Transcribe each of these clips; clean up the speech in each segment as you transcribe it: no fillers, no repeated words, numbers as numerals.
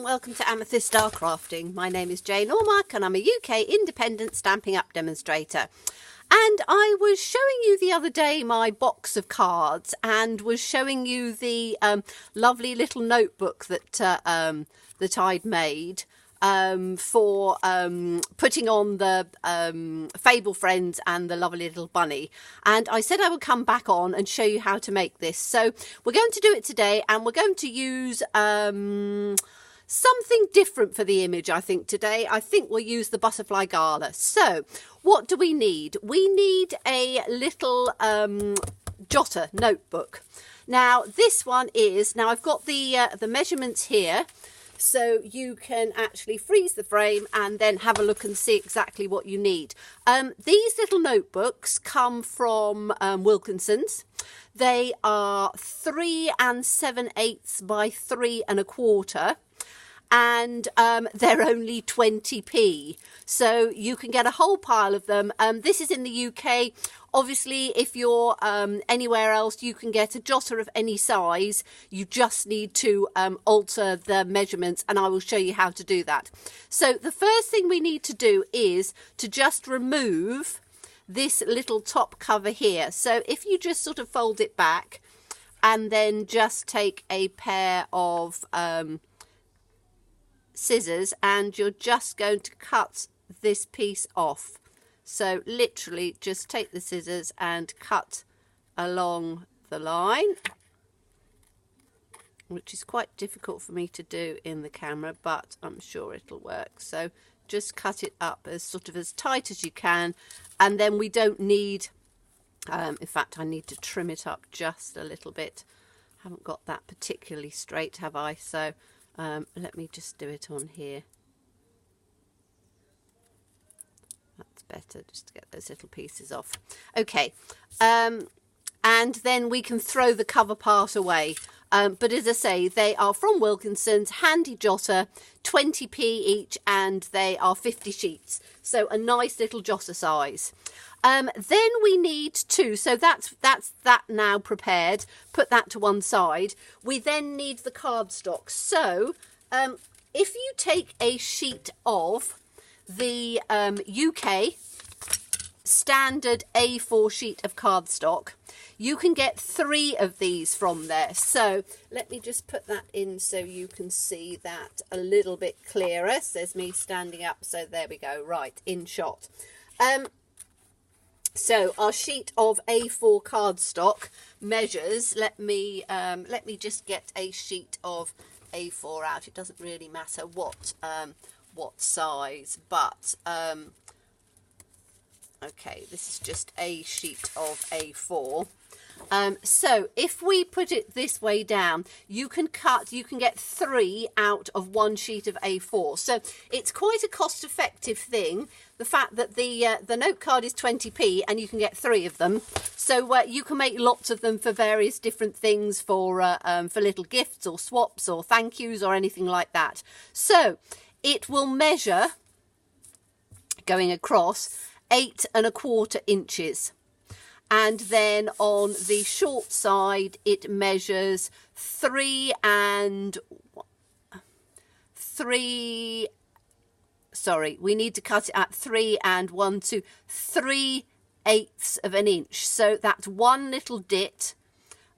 welcome to Amethyst Star Crafting. My name is Jane Ormark and I'm a UK independent Stampin' Up demonstrator. And I was showing you the other day my box of cards and was showing you the lovely little notebook that that I'd made for putting on the Fable Friends and the lovely little bunny. And I said I would come back on and show you how to make this. So we're going to do it today, and we're going to use something different for the image, I think, today. I think we'll use the Butterfly Gala. So what do we need? We need a little jotter notebook. Now this one is, now I've got the measurements here, so you can actually freeze the frame and then have a look and see exactly what you need. These little notebooks come from Wilkinson's. They are 3 7/8 by 3 1/4. And they're only 20p, so you can get a whole pile of them. This is in the UK. Obviously, if you're anywhere else, you can get a jotter of any size. You just need to alter the measurements, and I will show you how to do that. So the first thing we need to do is to just remove this little top cover here. So if you just sort of fold it back and then just take a pair of scissors, and you're just going to cut this piece off. So literally just take the scissors and cut along the line, which is quite difficult for me to do in the camera, but I'm sure it'll work. So just cut it up as sort of as tight as you can, and then we don't need in fact, I need to trim it up just a little bit. I haven't got that particularly straight, have I? So let me just do it on here. That's better, just to get those little pieces off. Okay, and then we can throw the cover part away. But as I say, they are from Wilkinson's, handy jotter, 20p each, and they are 50 sheets. So a nice little jotter size. Then we need to, so that's that now prepared, put that to one side. We then need the cardstock. So if you take a sheet of the UK standard A4 sheet of cardstock, you can get 3 of these from there. So let me just put that in so you can see that a little bit clearer. So there's me standing up, so there we go, right, in shot. So our sheet of A4 cardstock measures, let me just get a sheet of A4 out. It doesn't really matter what size, but okay, this is just a sheet of A4. So if we put it this way down, you can get 3 out of one sheet of A4. So it's quite a cost-effective thing. The fact that the note card is 20p and you can get 3 of them. So you can make lots of them for various different things, for little gifts or swaps or thank yous or anything like that. So it will measure, going across, 8 1/4 inches. And then on the short side, it measures 3 sorry, we need to cut it at 3 3/8 of an inch. So that's one little dit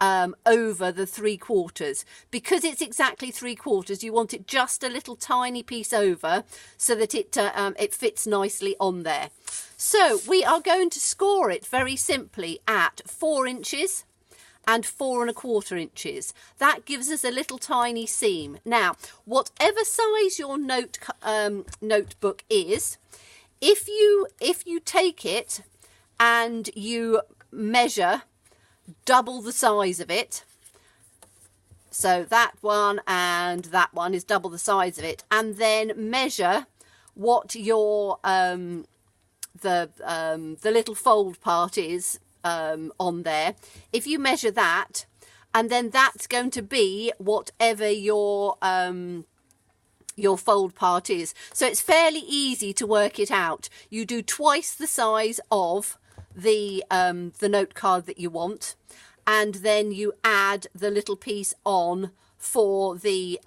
over the 3/4. Because it's exactly 3/4, you want it just a little tiny piece over so that it fits nicely on there. So we are going to score it very simply at 4 inches and 4 1/4 inches. That gives us a little tiny seam. Now, whatever size your notebook is, if you take it and you measure double the size of it, so that one and that one is double the size of it, and then measure what your the little fold part is on there. If you measure that, and then that's going to be whatever your fold part is. So it's fairly easy to work it out. You do twice the size of the note card that you want, and then you add the little piece on for the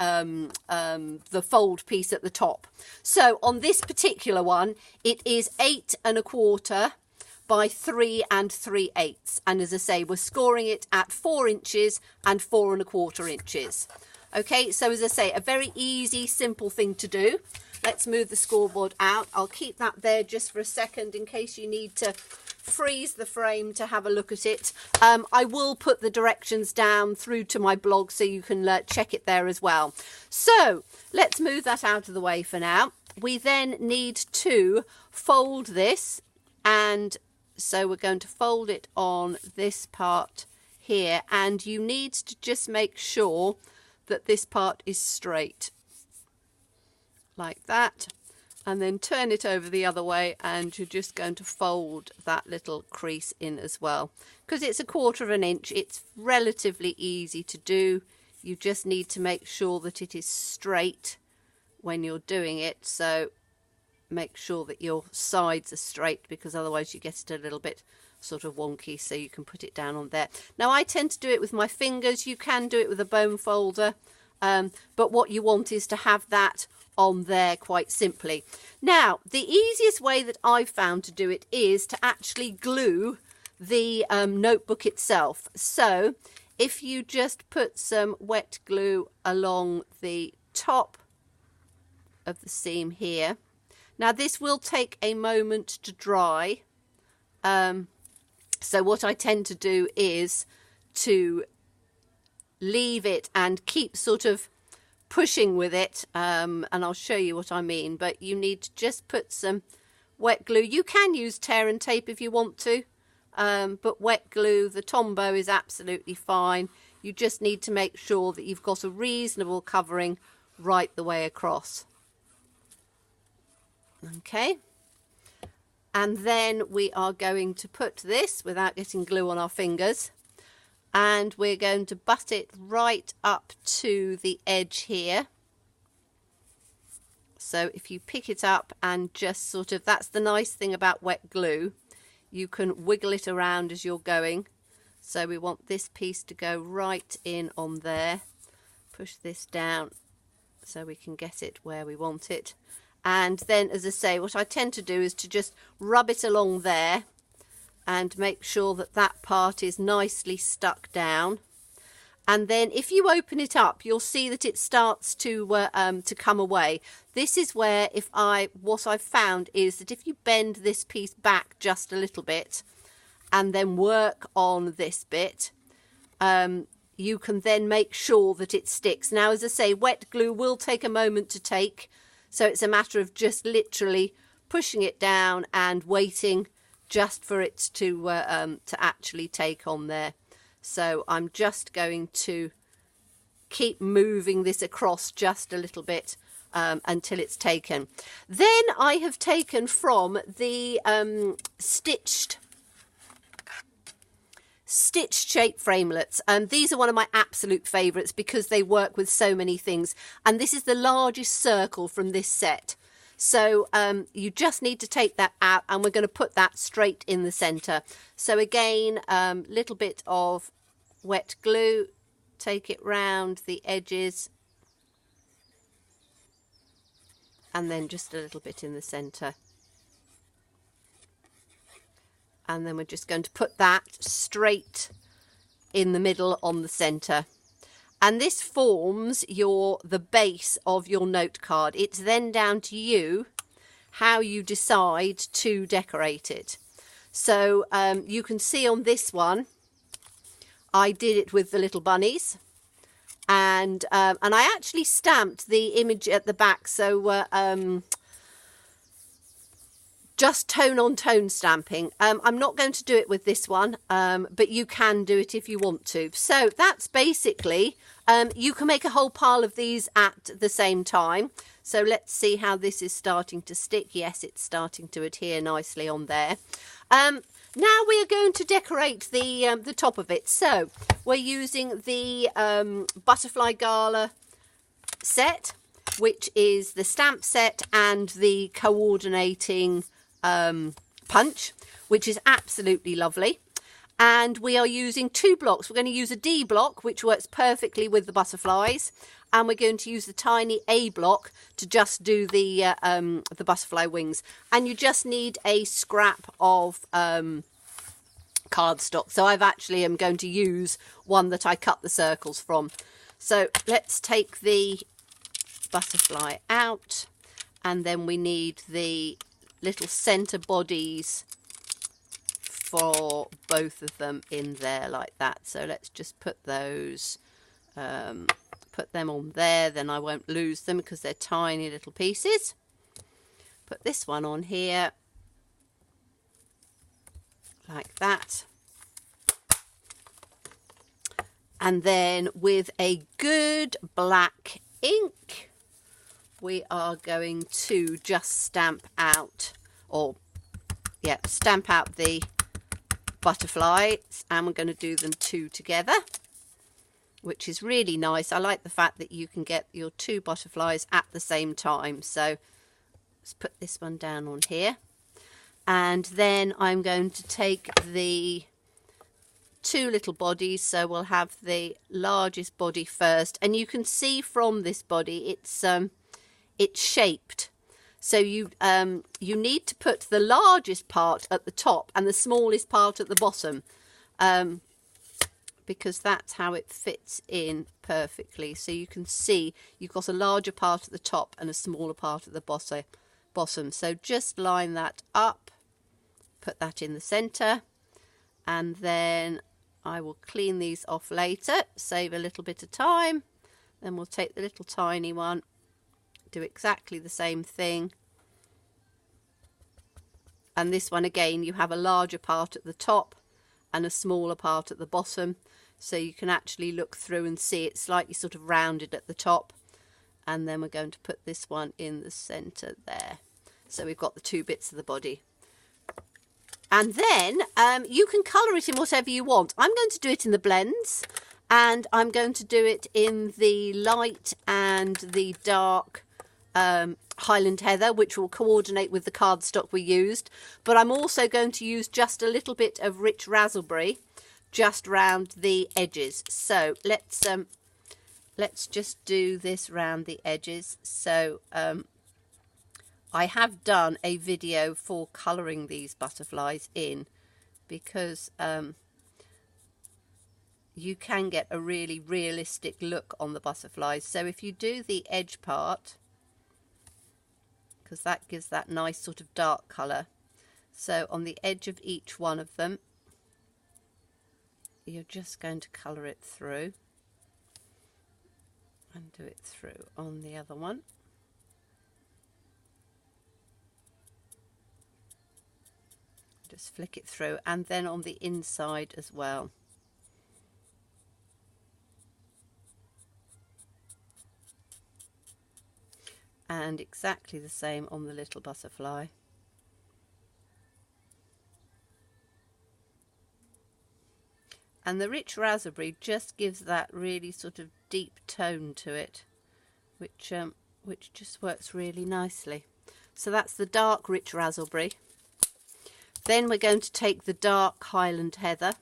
fold piece at the top. So on this particular one, it is 8 1/4 by 3 3/8, and as I say, we're scoring it at 4 inches and 4 1/4 inches. Okay, so as I say, a very easy, simple thing to do. Let's move the scoreboard out. I'll keep that there just for a second in case you need to freeze the frame to have a look at it. I will put the directions down through to my blog so you can check it there as well. So let's move that out of the way for now. We then need to fold this, and so we're going to fold it on this part here, and you need to just make sure that this part is straight like that, and then turn it over the other way, and you're just going to fold that little crease in as well. Because it's 1/4 inch, it's relatively easy to do. You just need to make sure that it is straight when you're doing it. So make sure that your sides are straight, because otherwise you get it a little bit sort of wonky. So you can put it down on there. Now I tend to do it with my fingers. You can do it with a bone folder, but what you want is to have that on there quite simply. Now the easiest way that I've found to do it is to actually glue the notebook itself. So if you just put some wet glue along the top of the seam here. Now this will take a moment to dry, so what I tend to do is to leave it and keep sort of pushing with it, and I'll show you what I mean, but you need to just put some wet glue. You can use tear and tape if you want to, but wet glue, the Tombow, is absolutely fine. You just need to make sure that you've got a reasonable covering right the way across. Okay, and then we are going to put this, without getting glue on our fingers, and we're going to butt it right up to the edge here. So if you pick it up and just sort of, that's the nice thing about wet glue, you can wiggle it around as you're going. So we want this piece to go right in on there. Push this down so we can get it where we want it. And then, as I say, what I tend to do is to just rub it along there and make sure that that part is nicely stuck down. And then if you open it up, you'll see that it starts to come away. This is where what I've found is that if you bend this piece back just a little bit and then work on this bit, you can then make sure that it sticks. Now, as I say, wet glue will take a moment to take, so it's a matter of just literally pushing it down and waiting just for it to actually take on there. So I'm just going to keep moving this across just a little bit until it's taken. Then I have taken from the stitched shape framelits, and these are one of my absolute favourites because they work with so many things, and this is the largest circle from this set. So you just need to take that out, and we're going to put that straight in the centre. So again, little bit of wet glue, take it round the edges, and then just a little bit in the centre. And then we're just going to put that straight in the middle on the centre. And this forms the base of your note card. It's then down to you how you decide to decorate it. So you can see on this one, I did it with the little bunnies. And I actually stamped the image at the back. So just tone on tone stamping. I'm not going to do it with this one, but you can do it if you want to. So that's basically, you can make a whole pile of these at the same time. So let's see how this is starting to stick. Yes, it's starting to adhere nicely on there. Now we are going to decorate the top of it. So we're using the Butterfly Gala set, which is the stamp set and the coordinating punch, which is absolutely lovely. And we are using 2 blocks. We're going to use a D block, which works perfectly with the butterflies, and we're going to use the tiny A block to just do the butterfly wings. And you just need a scrap of cardstock. So I've actually am going to use one that I cut the circles from. So let's take the butterfly out, and then we need the little centre bodies for both of them in there like that. So let's just put those, put them on there, then I won't lose them because they're tiny little pieces. Put this one on here like that. And then with a good black ink, we are going to just stamp out the butterflies, and we're going to do them 2 together, which is really nice. I like the fact that you can get your 2 butterflies at the same time. So let's put this one down on here, and then I'm going to take the 2 little bodies. So we'll have the largest body first, and you can see from this body it's shaped. So you need to put the largest part at the top and the smallest part at the bottom, because that's how it fits in perfectly. So you can see you've got a larger part at the top and a smaller part at the bottom. So just line that up, put that in the centre, and then I will clean these off later, save a little bit of time. Then we'll take the little tiny one, do exactly the same thing, and this one again, you have a larger part at the top and a smaller part at the bottom, so you can actually look through and see it's slightly sort of rounded at the top. And then we're going to put this one in the center there, so we've got the 2 bits of the body. And then you can colour it in whatever you want. I'm going to do it in the blends, and I'm going to do it in the light and the dark Highland Heather, which will coordinate with the cardstock we used. But I'm also going to use just a little bit of rich raspberry just round the edges. So let's just do this round the edges. So I have done a video for colouring these butterflies in, because you can get a really realistic look on the butterflies. So if you do the edge part, because that gives that nice sort of dark colour, so on the edge of each one of them, you're just going to colour it through, and do it through on the other one. Just flick it through, and then on the inside as well. And exactly the same on the little butterfly. And the rich raspberry just gives that really sort of deep tone to it, which just works really nicely. So that's the dark rich raspberry. Then we're going to take the dark Highland Heather,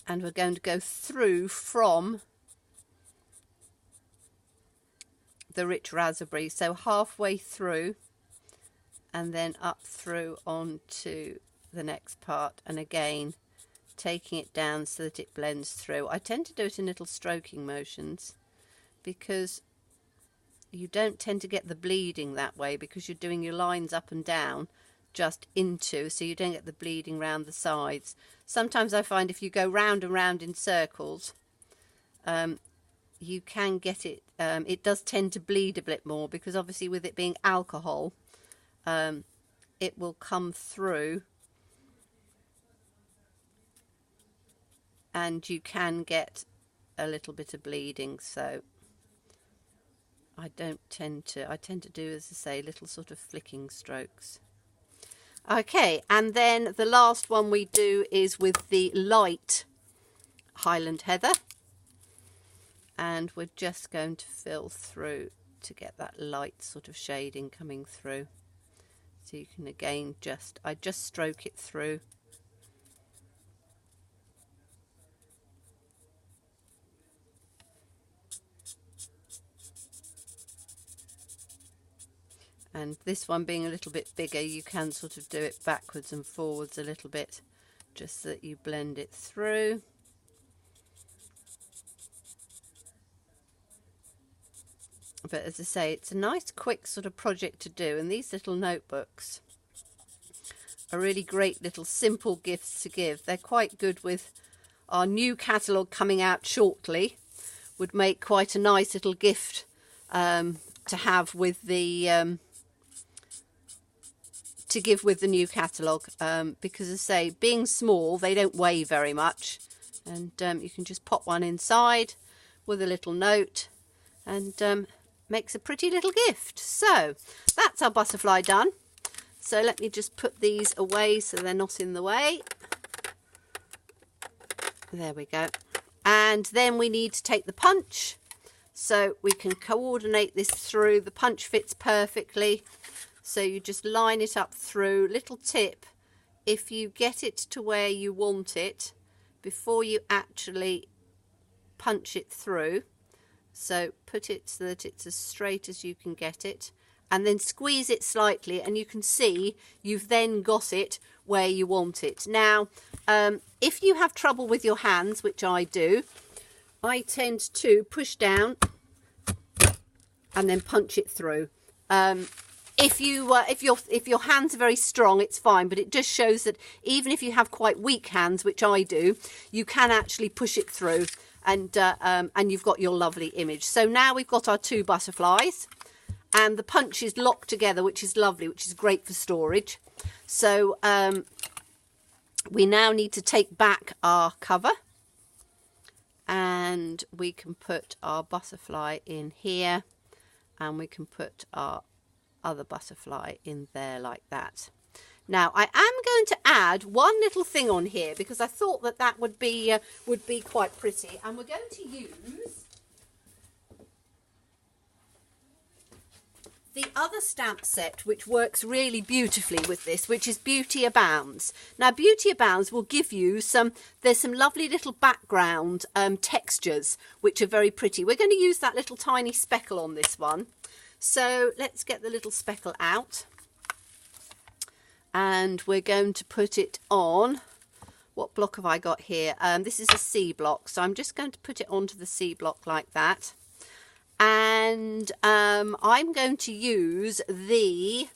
and we're going to go through from the rich raspberry, so halfway through, and then up through onto the next part, and again taking it down so that it blends through. I tend to do it in little stroking motions, because you don't tend to get the bleeding that way, because you're doing your lines up and down just into, so you don't get the bleeding round the sides. Sometimes I find if you go round and round in circles, you can get it, it does tend to bleed a bit more, because obviously with it being alcohol, it will come through, and you can get a little bit of bleeding. So I tend to do, as I say, little sort of flicking strokes. Okay, and then the last one we do is with the light Highland Heather, and we're just going to fill through to get that light sort of shading coming through. So you can again I just stroke it through. And this one being a little bit bigger, you can sort of do it backwards and forwards a little bit, just so that you blend it through. But as I say, it's a nice quick sort of project to do, and these little notebooks are really great little simple gifts to give. They're quite good with our new catalogue coming out shortly. Would make quite a nice little gift to have with the to give with the new catalogue, because as I say, being small, they don't weigh very much, and you can just pop one inside with a little note, and makes a pretty little gift. So that's our butterfly done. So let me just put these away so they're not in the way. There we go. And then we need to take the punch, so we can coordinate this through. The punch fits perfectly, so you just line it up through. Little tip, if you get it to where you want it before you actually punch it through, so put it so that it's as straight as you can get it, and then squeeze it slightly, and you can see you've then got it where you want it. Now, if you have trouble with your hands, which I do, I tend to push down and then punch it through. If your hands are very strong, it's fine, but it just shows that even if you have quite weak hands, which I do, you can actually push it through, and you've got your lovely image. So now we've got our two butterflies, and the punch is locked together, which is lovely, which is great for storage. So we now need to take back our cover, and we can put our butterfly in here, and we can put our other butterfly in there like that. Now I am going to add one little thing on here, because I thought that that would be quite pretty, and we're going to use the other stamp set, which works really beautifully with this, which is Beauty Abounds. Now Beauty Abounds will give you there's some lovely little background textures which are very pretty. We're going to use that little tiny speckle on this one. So let's get the little speckle out, and we're going to put it on. What block have I got here? This is a C block, so I'm just going to put it onto the C block like that. And I'm going to use the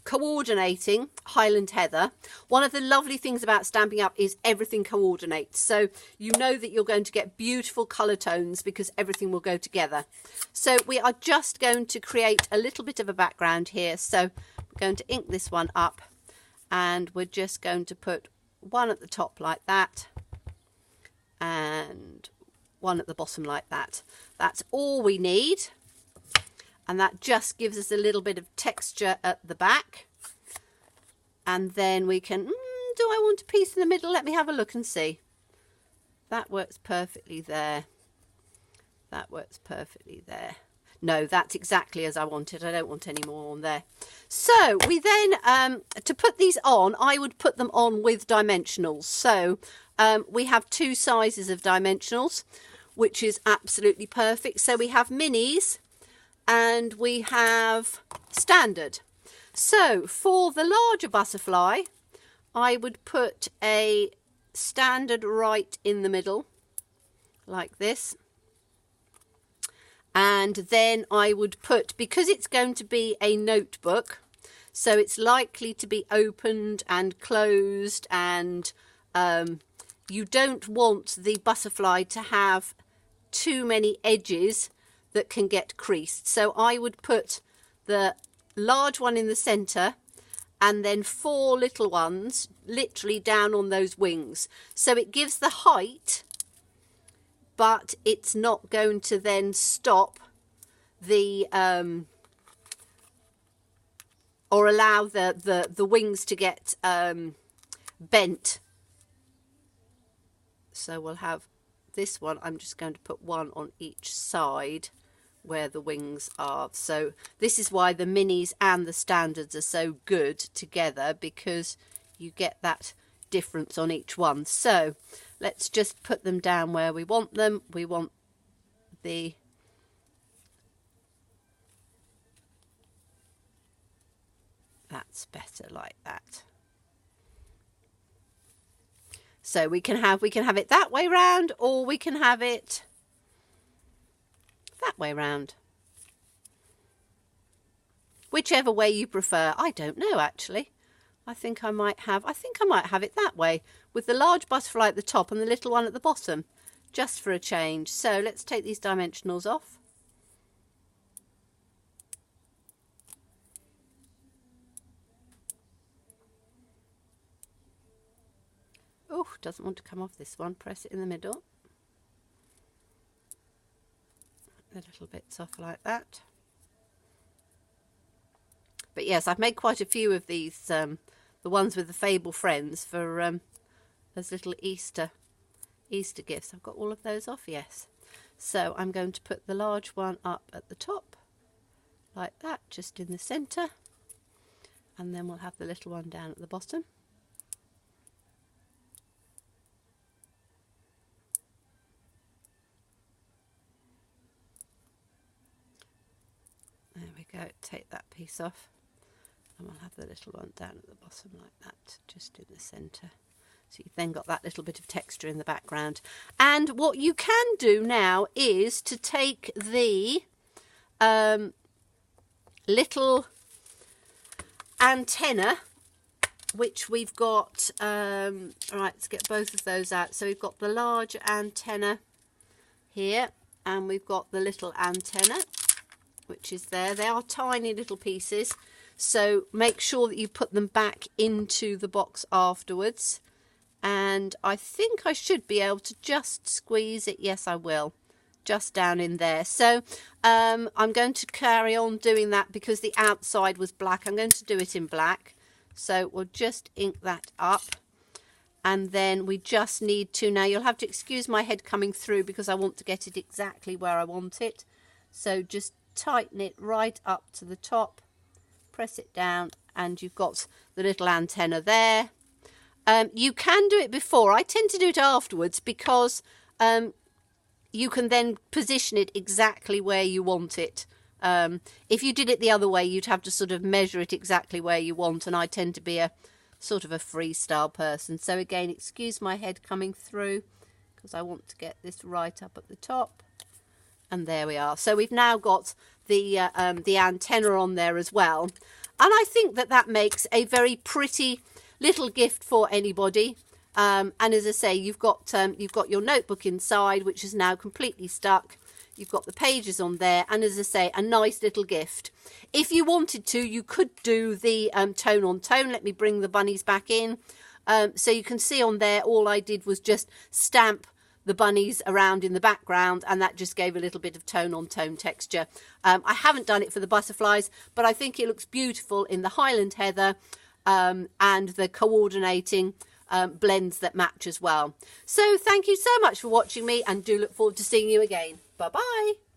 coordinating Highland Heather. One of the lovely things about Stampin' Up is everything coordinates, so you know that you're going to get beautiful colour tones because everything will go together. So we are just going to create a little bit of a background here, so we're going to ink this one up, and we're just going to put one at the top like that, and one at the bottom like that. That's all we need, and that just gives us a little bit of texture at the back. And then we can, do I want a piece in the middle? Let me have a look and see. That works perfectly there. That works perfectly there. No, that's exactly as I wanted. I don't want any more on there. So we then, to put these on, I would put them on with dimensionals. So we have two sizes of dimensionals, which is absolutely perfect. So we have minis and we have standard. So for the larger butterfly, I would put a standard right in the middle, like this. And then I would put, because it's going to be a notebook, so it's likely to be opened and closed, and you don't want the butterfly to have too many edges that can get creased. So I would put the large one in the centre and then 4 little ones literally down on those wings. So it gives the height, but it's not going to then stop the or allow the wings to get bent. So we'll have this one. I'm just going to put one on each side where the wings are. So this is why the minis and the standards are so good together, because you get that difference on each one. So let's just put them down where we want them. We want the that's better like that. So we can have it that way round, or we can have it that way round. Whichever way you prefer. I don't know, actually. I think I might have it that way, with the large butterfly at the top and the little one at the bottom, just for a change. So let's take these dimensionals off. Oh, doesn't want to come off this one. Press it in the middle. The little bits off like that. But yes, I've made quite a few of these, the ones with the Fable Friends, for as little Easter gifts. I've got all of those off, yes. So I'm going to put the large one up at the top, like that, just in the centre. And then we'll have the little one down at the bottom. There we go, take that piece off. And we'll have the little one down at the bottom like that, just in the centre. So you've then got that little bit of texture in the background. And what you can do now is to take the little antenna, which we've got, right, let's get both of those out. So we've got the large antenna here, and we've got the little antenna, which is there. They are tiny little pieces, so make sure that you put them back into the box afterwards. And I think I should be able to just squeeze it. Yes, I will. Just down in there. So I'm going to carry on doing that because the outside was black. I'm going to do it in black. So we'll just ink that up. And then we just need to, now you'll have to excuse my head coming through because I want to get it exactly where I want it. So just tighten it right up to the top. Press it down and you've got the little antenna there. You can do it before. I tend to do it afterwards because you can then position it exactly where you want it. If you did it the other way, you'd have to sort of measure it exactly where you want, and I tend to be a sort of a freestyle person. So again, excuse my head coming through because I want to get this right up at the top. And there we are. So we've now got the antenna on there as well. And I think that that makes a very pretty little gift for anybody. And as I say, you've got your notebook inside, which is now completely stuck. You've got the pages on there, and as I say, a nice little gift. If you wanted to, you could do the tone on tone. Let me bring the bunnies back in. So you can see on there, all I did was just stamp the bunnies around in the background, and that just gave a little bit of tone on tone texture. I haven't done it for the butterflies, but I think it looks beautiful in the Highland Heather and the coordinating blends that match as well. So thank you so much for watching me, and do look forward to seeing you again. Bye bye.